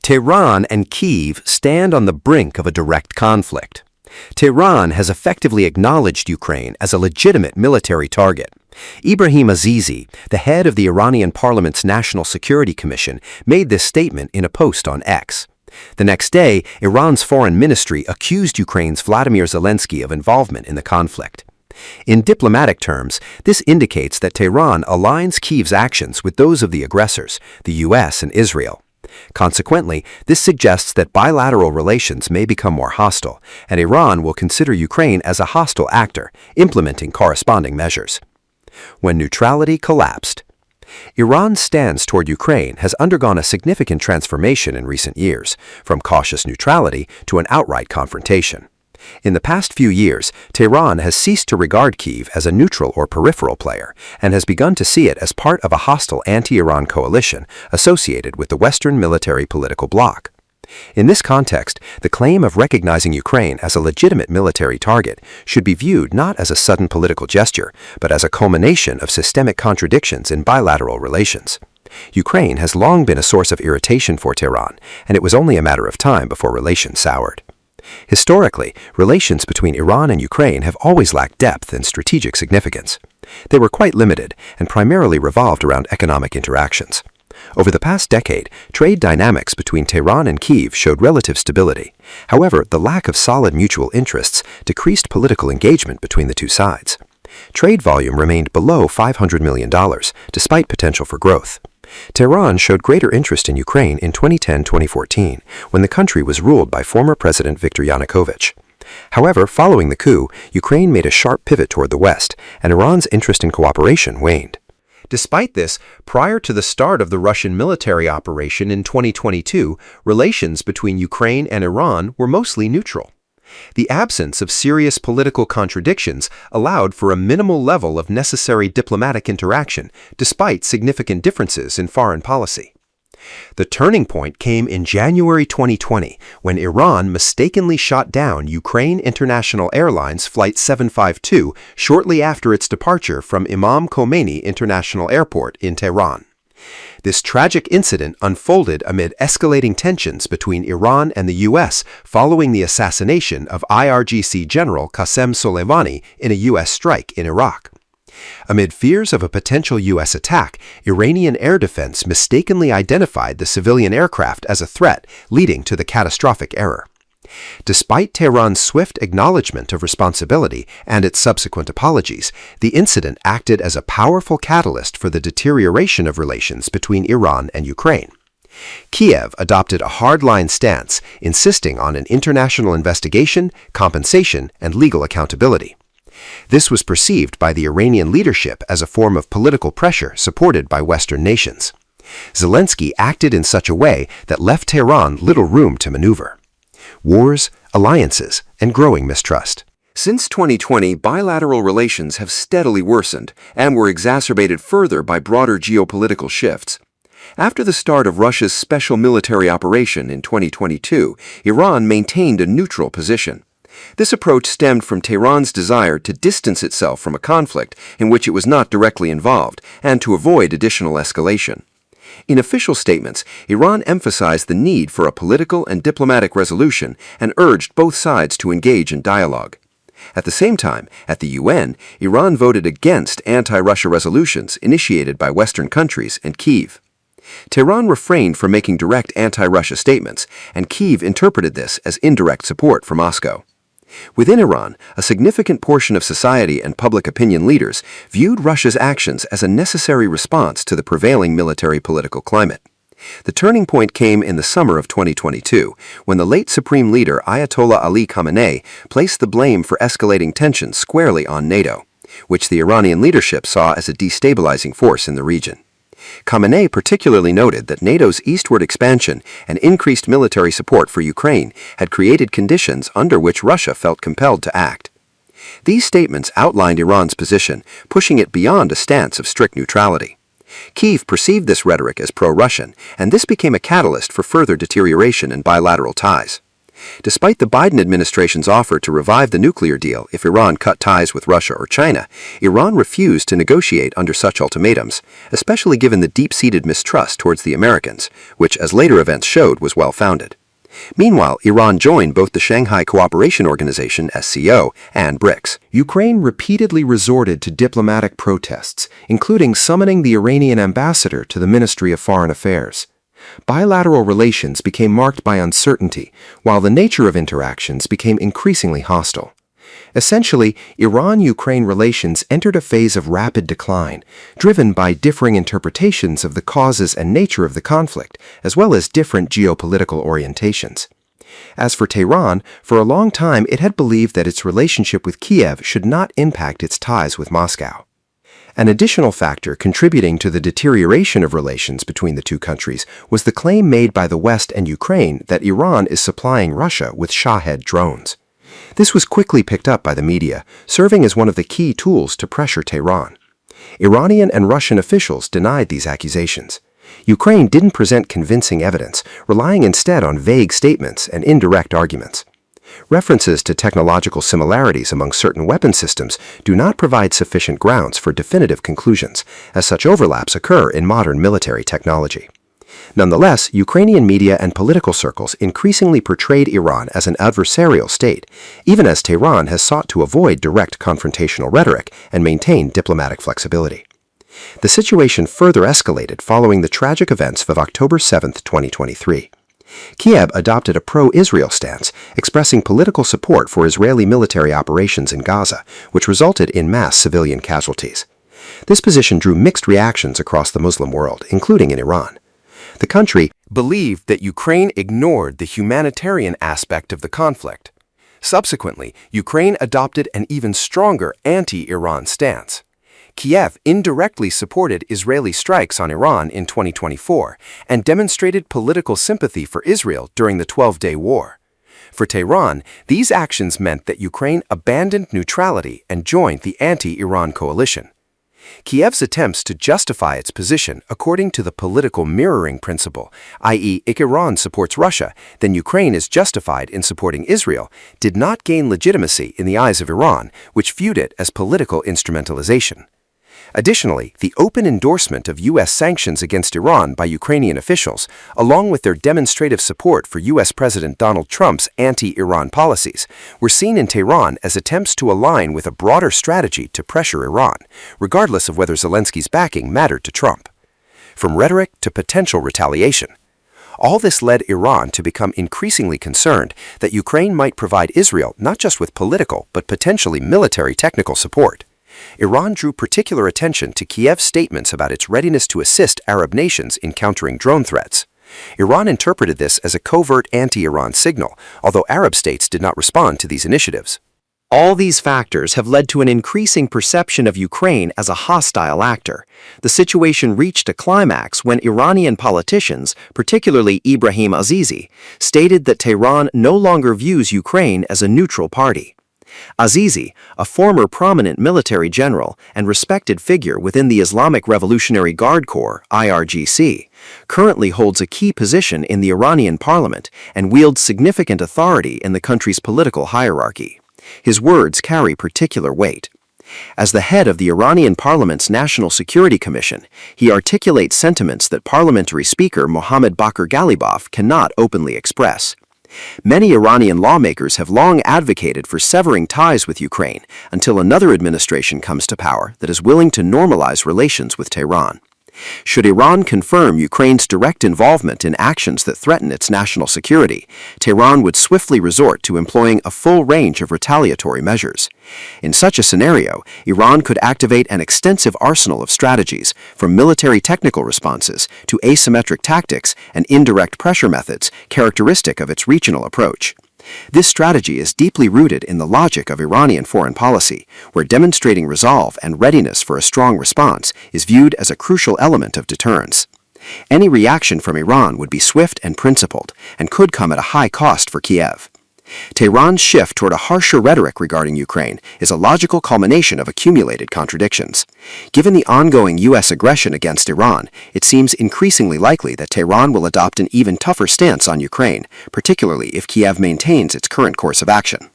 Tehran and Kyiv stand on the brink of a direct conflict. Tehran has effectively acknowledged Ukraine as a legitimate military target. Ibrahim Azizi, the head of the Iranian parliament's National Security Commission, made this statement in a post on X. The next day, Iran's foreign ministry accused Ukraine's Vladimir Zelensky of involvement in the conflict. In diplomatic terms, this indicates that Tehran aligns Kyiv's actions with those of the aggressors, the U.S. and Israel. Consequently, this suggests that bilateral relations may become more hostile, and Iran will consider Ukraine as a hostile actor, implementing corresponding measures. When neutrality collapsed. Iran's stance toward Ukraine has undergone a significant transformation in recent years, from cautious neutrality to an outright confrontation. In the past few years, Tehran has ceased to regard Kyiv as a neutral or peripheral player and has begun to see it as part of a hostile anti-Iran coalition associated with the Western military political bloc. In this context, the claim of recognizing Ukraine as a legitimate military target should be viewed not as a sudden political gesture, but as a culmination of systemic contradictions in bilateral relations. Ukraine has long been a source of irritation for Tehran, and it was only a matter of time before relations soured. Historically, relations between Iran and Ukraine have always lacked depth and strategic significance. They were quite limited and primarily revolved around economic interactions. Over the past decade, trade dynamics between Tehran and Kyiv showed relative stability. However, the lack of solid mutual interests decreased political engagement between the two sides. Trade volume remained below $500 million, despite potential for growth. Tehran showed greater interest in Ukraine in 2010-2014, when the country was ruled by former President Viktor Yanukovych. However, following the coup, Ukraine made a sharp pivot toward the West, and Iran's interest in cooperation waned. Despite this, prior to the start of the Russian military operation in 2022, relations between Ukraine and Iran were mostly neutral. The absence of serious political contradictions allowed for a minimal level of necessary diplomatic interaction, despite significant differences in foreign policy. The turning point came in January 2020, when Iran mistakenly shot down Ukraine International Airlines Flight 752 shortly after its departure from Imam Khomeini International Airport in Tehran. This tragic incident unfolded amid escalating tensions between Iran and the U.S. following the assassination of IRGC General Qasem Soleimani in a U.S. strike in Iraq. Amid fears of a potential U.S. attack, Iranian air defense mistakenly identified the civilian aircraft as a threat, leading to the catastrophic error. Despite Tehran's swift acknowledgement of responsibility and its subsequent apologies, the incident acted as a powerful catalyst for the deterioration of relations between Iran and Ukraine. Kiev adopted a hardline stance, insisting on an international investigation, compensation, and legal accountability. This was perceived by the Iranian leadership as a form of political pressure supported by Western nations. Zelensky acted in such a way that left Tehran little room to maneuver. Wars, alliances, and growing mistrust. Since 2020, bilateral relations have steadily worsened and were exacerbated further by broader geopolitical shifts. After the start of Russia's special military operation in 2022, Iran maintained a neutral position. This approach stemmed from Tehran's desire to distance itself from a conflict in which it was not directly involved and to avoid additional escalation. In official statements, Iran emphasized the need for a political and diplomatic resolution and urged both sides to engage in dialogue. At the same time, at the UN, Iran voted against anti-Russia resolutions initiated by Western countries and Kyiv. Tehran refrained from making direct anti-Russia statements, and Kyiv interpreted this as indirect support for Moscow. Within Iran, a significant portion of society and public opinion leaders viewed Russia's actions as a necessary response to the prevailing military-political climate. The turning point came in the summer of 2022, when the late Supreme Leader Ayatollah Ali Khamenei placed the blame for escalating tensions squarely on NATO, which the Iranian leadership saw as a destabilizing force in the region. Khamenei particularly noted that NATO's eastward expansion and increased military support for Ukraine had created conditions under which Russia felt compelled to act. These statements outlined Iran's position, pushing it beyond a stance of strict neutrality. Kyiv perceived this rhetoric as pro-Russian, and this became a catalyst for further deterioration in bilateral ties. Despite the Biden administration's offer to revive the nuclear deal if Iran cut ties with Russia or China, Iran refused to negotiate under such ultimatums, especially given the deep-seated mistrust towards the Americans, which, as later events showed, was well-founded. Meanwhile, Iran joined both the Shanghai Cooperation Organization (SCO) and BRICS. Ukraine repeatedly resorted to diplomatic protests, including summoning the Iranian ambassador to the Ministry of Foreign Affairs. Bilateral relations became marked by uncertainty, while the nature of interactions became increasingly hostile. Essentially, Iran-Ukraine relations entered a phase of rapid decline, driven by differing interpretations of the causes and nature of the conflict, as well as different geopolitical orientations. As for Tehran, for a long time it had believed that its relationship with Kiev should not impact its ties with Moscow. An additional factor contributing to the deterioration of relations between the two countries was the claim made by the West and Ukraine that Iran is supplying Russia with Shahed drones. This was quickly picked up by the media, serving as one of the key tools to pressure Tehran. Iranian and Russian officials denied these accusations. Ukraine didn't present convincing evidence, relying instead on vague statements and indirect arguments. References to technological similarities among certain weapon systems do not provide sufficient grounds for definitive conclusions, as such overlaps occur in modern military technology. Nonetheless, Ukrainian media and political circles increasingly portrayed Iran as an adversarial state, even as Tehran has sought to avoid direct confrontational rhetoric and maintain diplomatic flexibility. The situation further escalated following the tragic events of October 7, 2023. Kiev adopted a pro-Israel stance, expressing political support for Israeli military operations in Gaza, which resulted in mass civilian casualties. This position drew mixed reactions across the Muslim world, including in Iran. The country believed that Ukraine ignored the humanitarian aspect of the conflict. Subsequently, Ukraine adopted an even stronger anti-Iran stance. Kiev indirectly supported Israeli strikes on Iran in 2024 and demonstrated political sympathy for Israel during the 12-day war. For Tehran, these actions meant that Ukraine abandoned neutrality and joined the anti-Iran coalition. Kiev's attempts to justify its position according to the political mirroring principle, i.e., if Iran supports Russia, then Ukraine is justified in supporting Israel, did not gain legitimacy in the eyes of Iran, which viewed it as political instrumentalization. Additionally, the open endorsement of U.S. sanctions against Iran by Ukrainian officials, along with their demonstrative support for U.S. President Donald Trump's anti-Iran policies, were seen in Tehran as attempts to align with a broader strategy to pressure Iran, regardless of whether Zelensky's backing mattered to Trump. From rhetoric to potential retaliation. All this led Iran to become increasingly concerned that Ukraine might provide Israel not just with political but potentially military technical support. Iran drew particular attention to Kiev's statements about its readiness to assist Arab nations in countering drone threats. Iran interpreted this as a covert anti-Iran signal, although Arab states did not respond to these initiatives. All these factors have led to an increasing perception of Ukraine as a hostile actor. The situation reached a climax when Iranian politicians, particularly Ibrahim Azizi, stated that Tehran no longer views Ukraine as a neutral party. Azizi, a former prominent military general and respected figure within the Islamic Revolutionary Guard Corps (IRGC), currently holds a key position in the Iranian parliament and wields significant authority in the country's political hierarchy. His words carry particular weight. As the head of the Iranian parliament's National Security Commission, he articulates sentiments that Parliamentary Speaker Mohammad Bakr Ghalibaf cannot openly express. Many Iranian lawmakers have long advocated for severing ties with Ukraine until another administration comes to power that is willing to normalize relations with Tehran. Should Iran confirm Ukraine's direct involvement in actions that threaten its national security, Tehran would swiftly resort to employing a full range of retaliatory measures. In such a scenario, Iran could activate an extensive arsenal of strategies, from military technical responses to asymmetric tactics and indirect pressure methods characteristic of its regional approach. This strategy is deeply rooted in the logic of Iranian foreign policy, where demonstrating resolve and readiness for a strong response is viewed as a crucial element of deterrence. Any reaction from Iran would be swift and principled, and could come at a high cost for Kiev. Tehran's shift toward a harsher rhetoric regarding Ukraine is a logical culmination of accumulated contradictions. Given the ongoing U.S. aggression against Iran, it seems increasingly likely that Tehran will adopt an even tougher stance on Ukraine, particularly if Kiev maintains its current course of action.